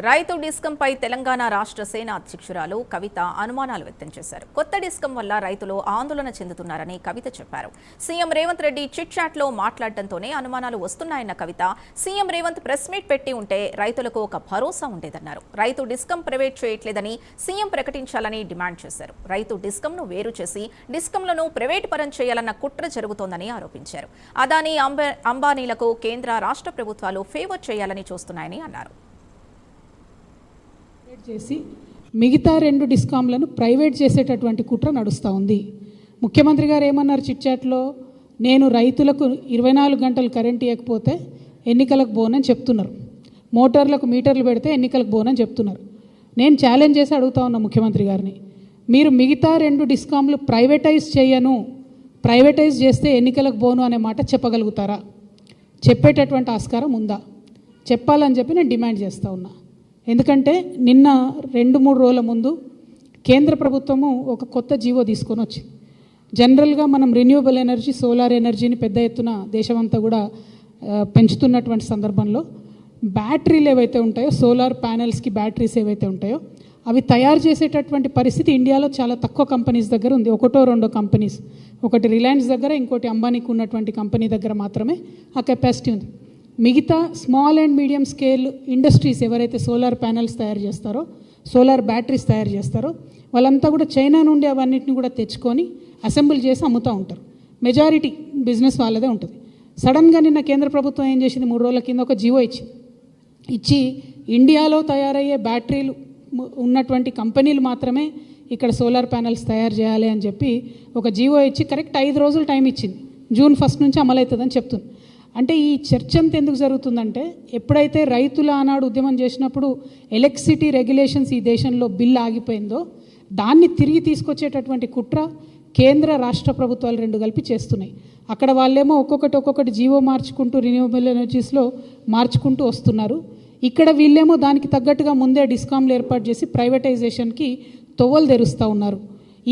రైతు డిస్కంపై తెలంగాణ రాష్ట్ర సేన అధ్యక్షురాలు కవిత అనుమానాలు వ్యక్తం చేశారు. కొత్త డిస్కం వల్ల రైతులు ఆందోళన చెందుతున్నారని కవిత చెప్పారు. సీఎం రేవంత్ రెడ్డి చిట్ చాట్లో మాట్లాడటంతోనే అనుమానాలు వస్తున్నాయన్న కవిత, సీఎం రేవంత్ ప్రెస్ మీట్ పెట్టి ఉంటే రైతులకు ఒక భరోసా ఉండేదన్నారు. రైతు డిస్కం ప్రైవేట్ చేయట్లేదని సీఎం ప్రకటించాలని డిమాండ్ చేశారు. రైతు డిస్కంను వేరు చేసి డిస్కంలను ప్రైవేట్ పరం చేయాలన్న కుట్ర జరుగుతోందని ఆరోపించారు. అదానీ, అంబానీలకు కేంద్ర రాష్ట్ర ప్రభుత్వాలు ఫేవర్ చేయాలని చూస్తున్నాయని అన్నారు. చేసి మిగతా 2 డిస్కామ్లను ప్రైవేట్ చేసేటటువంటి కుట్ర నడుస్తూ ఉంది. ముఖ్యమంత్రి గారు ఏమన్నారు చిట్చాట్లో, నేను రైతులకు 24 గంటలు కరెంట్ ఇవ్వకపోతే ఎన్నికలకు పోనని చెప్తున్నారు, మోటార్లకు మీటర్లు పెడితే ఎన్నికలకు పోనని చెప్తున్నారు. నేను ఛాలెంజ్ చేసి అడుగుతా ఉన్నా ముఖ్యమంత్రి గారిని, మీరు మిగతా 2 డిస్కామ్లు ప్రైవేటైజ్ చేయను, ప్రైవేటైజ్ చేస్తే ఎన్నికలకు పోను అనే మాట చెప్పగలుగుతారా? చెప్పేటటువంటి ఆస్కారం ఉందా? చెప్పాలని చెప్పి నేను డిమాండ్ చేస్తూ ఉన్నా. ఎందుకంటే నిన్న 2-3 రోజుల ముందు కేంద్ర ప్రభుత్వము ఒక కొత్త జీవో తీసుకొని వచ్చింది. జనరల్గా మనం రెన్యూవబుల్ ఎనర్జీ, సోలార్ ఎనర్జీని పెద్ద ఎత్తున దేశమంతా కూడా పెంచుతున్నటువంటి సందర్భంలో బ్యాటరీలు ఏవైతే ఉంటాయో, సోలార్ ప్యానెల్స్కి బ్యాటరీస్ ఏవైతే ఉంటాయో అవి తయారు చేసేటటువంటి పరిస్థితి ఇండియాలో చాలా తక్కువ కంపెనీస్ దగ్గర ఉంది. 1-2 కంపెనీస్, ఒకటి రిలయన్స్ దగ్గర, ఇంకోటి అంబానీకి ఉన్నటువంటి కంపెనీ దగ్గర మాత్రమే ఆ కెపాసిటీ ఉంది. మిగతా small and medium scale industries ఎవరైతే సోలార్ ప్యానెల్స్ తయారు చేస్తారో, సోలార్ బ్యాటరీస్ తయారు చేస్తారో వాళ్ళంతా కూడా చైనా నుండి అవన్నిటిని కూడా తెచ్చుకొని అసెంబుల్ చేసి అమ్ముతూ ఉంటారు. మెజారిటీ బిజినెస్ వాళ్ళదే ఉంటుంది. సడన్గా నిన్న కేంద్ర ప్రభుత్వం ఏం చేసింది, 3 రోజుల కింద ఒక జీవో ఇచ్చి ఇండియాలో తయారయ్యే బ్యాటరీలు ఉన్నటువంటి కంపెనీలు మాత్రమే ఇక్కడ సోలార్ ప్యానెల్స్ తయారు చేయాలి అని చెప్పి ఒక జీవో ఇచ్చి కరెక్ట్ 5 రోజులు టైం ఇచ్చింది. జూన్ 1 నుంచి అమలవుతుందని చెప్తుంది. అంటే ఈ చర్చ అంతా ఎందుకు జరుగుతుందంటే, ఎప్పుడైతే రైతుల ఆనాడు ఉద్యమం చేసినప్పుడు ఎలక్ట్రిసిటీ రెగ్యులేషన్స్ ఈ దేశంలో బిల్ ఆగిపోయిందో దాన్ని తిరిగి తీసుకొచ్చేటటువంటి కుట్ర కేంద్ర రాష్ట్ర ప్రభుత్వాలు 2 కలిపి చేస్తున్నాయి. అక్కడ వాళ్ళేమో ఒక్కొక్కటి జీవో మార్చుకుంటూ రిన్యూవబుల్ ఎనర్జీస్లో మార్చుకుంటూ వస్తున్నారు. ఇక్కడ వీళ్ళేమో దానికి తగ్గట్టుగా ముందే డిస్కామ్లు ఏర్పాటు చేసి ప్రైవేటైజేషన్కి తొవ్వలు తెరుస్తూ ఉన్నారు.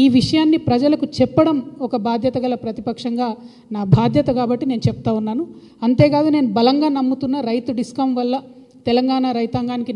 ఈ విషయాన్ని ప్రజలకు చెప్పడం ఒక బాధ్యత గల ప్రతిపక్షంగా నా బాధ్యత కాబట్టి నేను చెప్తా ఉన్నాను. అంతేకాదు, నేను బలంగా నమ్ముతున్న రైతు డిస్కామ్ వల్ల తెలంగాణ రైతాంగానికి